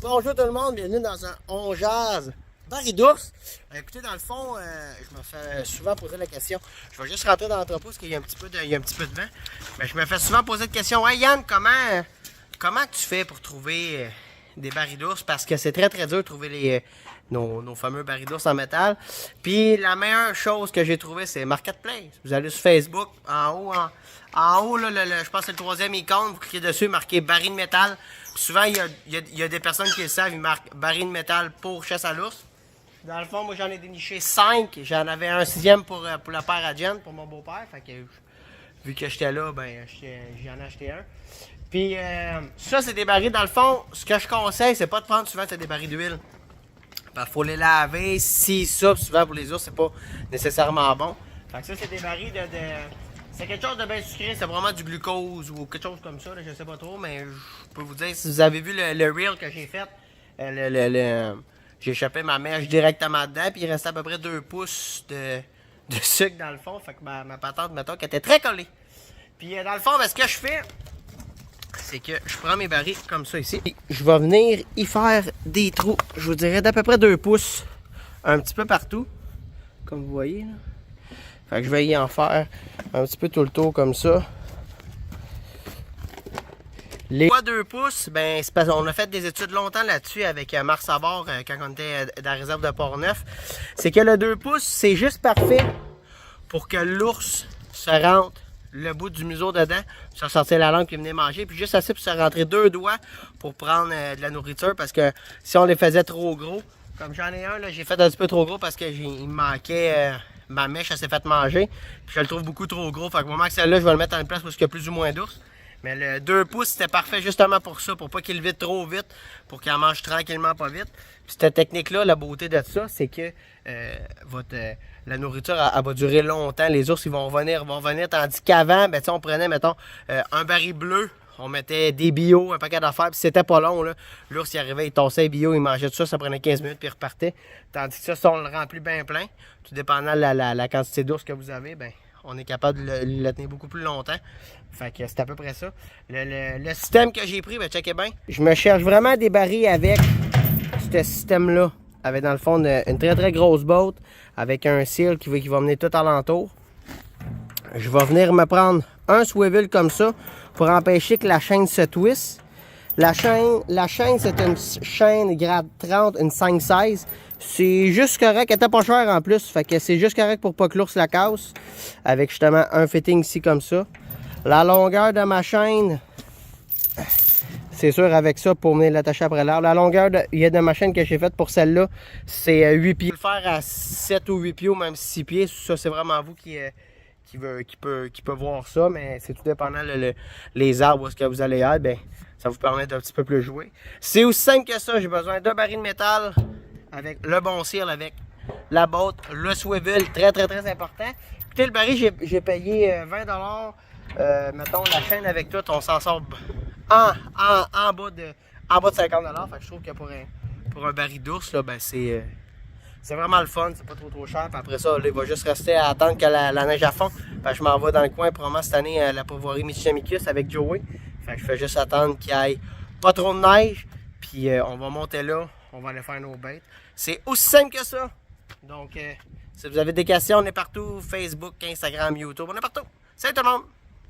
Bonjour tout le monde, bienvenue dans un On Jase baril d'ours. Écoutez, dans le fond, je me fais souvent poser la question. Je vais juste rentrer dans l'entrepôt parce qu'il y a un petit peu de vent. Mais je me fais souvent poser la question. Hey Yann, comment tu fais pour trouver des barils d'ours? Parce que c'est très très dur de trouver nos fameux barils d'ours en métal. Puis la meilleure chose que j'ai trouvée, c'est Marketplace. Vous allez sur Facebook, en haut là, je pense que c'est le troisième icône, vous cliquez dessus, marqué baril de métal. Puis souvent, il y a des personnes qui le savent, ils marquent baril de métal pour chasse à l'ours. Dans le fond, moi j'en ai déniché 5. J'en avais un sixième pour la paire à Jen, pour mon beau-père. Fait que vu que j'étais là, ben j'en ai acheté un. Puis ça, c'est des barils. Dans le fond, ce que je conseille, c'est pas de prendre souvent des barils d'huile. Il faut les laver. Si ça, souvent pour les ours, c'est pas nécessairement bon. Fait que ça, c'est des barils c'est quelque chose de bien sucré, c'est vraiment du glucose ou quelque chose comme ça, là, je sais pas trop, mais je peux vous dire, si vous avez vu le reel que j'ai fait, j'ai échappé ma mèche directement dedans, puis il restait à peu près 2 pouces de sucre dans le fond, fait que ma patente, mettons, qui était très collée. Puis dans le fond, ben, ce que je fais, c'est que je prends mes barils comme ça ici, et je vais venir y faire des trous, je vous dirais d'à peu près 2 pouces, un petit peu partout, comme vous voyez, là. Fait que je vais y en faire un petit peu tout le tour comme ça. Les 2 pouces, ben, c'est parce qu'on a fait des études longtemps là-dessus avec Marc Savard quand on était dans la réserve de Port-Neuf. C'est que le 2 pouces, c'est juste parfait pour que l'ours se rentre le bout du museau dedans, se sortir la langue et venir manger. Puis juste assez pour se rentrer 2 doigts pour prendre de la nourriture parce que si on les faisait trop gros, comme j'en ai un, là, j'ai fait un petit peu trop gros parce qu'il me manquait... ma mèche, elle s'est fait manger. Puis je le trouve beaucoup trop gros. Fait que au moment que celle-là, je vais le mettre en place parce qu'il y a plus ou moins d'ours. Mais le 2 pouces, c'était parfait justement pour ça. Pour pas qu'il vide trop vite. Pour qu'il en mange tranquillement pas vite. Puis cette technique-là, la beauté de ça, c'est que la nourriture, elle va durer longtemps. Les ours, ils vont revenir. Tandis qu'avant, ben, on prenait, mettons, un baril bleu. On mettait des bio, un paquet d'affaires, puis c'était pas long, là. L'ours, il arrivait, il tassait les bio, il mangeait tout ça, ça prenait 15 minutes, puis il repartait. Tandis que ça, si on le remplit bien plein, tout dépendant de la quantité d'ours que vous avez, ben, on est capable de le tenir beaucoup plus longtemps. Fait que c'est à peu près ça. Le système que j'ai pris, ben, checkez bien. Je me cherche vraiment des barils avec ce système-là. Avec, dans le fond, une très très grosse botte, avec un seal qui va mener tout alentour. Je vais venir me prendre un swivel comme ça pour empêcher que la chaîne se twiste. La chaîne c'est une chaîne grade 30, une 5-16. C'est juste correct, elle était pas chère en plus. Fait que c'est juste correct pour pas que l'ours la casse. Avec justement un fitting ici comme ça. La longueur de ma chaîne, c'est sûr avec ça pour venir l'attacher après l'arbre. La longueur de ma chaîne que j'ai faite pour celle-là, c'est 8 pieds. Je peux le faire à 7 ou 8 pieds ou même 6 pieds. Ça c'est vraiment vous qui peut voir ça, mais c'est tout dépendant les arbres où est-ce que vous allez être, ben, ça vous permet d'un petit peu plus jouer. C'est aussi simple que ça, j'ai besoin d'un baril de métal avec le bon cire, avec la botte, le swivel, très très très important. Écoutez, le baril, j'ai payé 20$, mettons la chaîne avec tout, on s'en sort en bas de 50$, fait que je trouve que pour un baril d'ours, là, ben c'est vraiment le fun, c'est pas trop cher. Puis après ça, là, il va juste rester à attendre que la neige à fond. Fait que je m'en vais dans le coin, probablement cette année, la pourvoirie Michimicus avec Joey. Fait que je fais juste attendre qu'il y ait pas trop de neige. Puis on va monter là, on va aller faire nos bêtes. C'est aussi simple que ça. Donc, si vous avez des questions, on est partout. Facebook, Instagram, YouTube, on est partout. Salut tout le monde!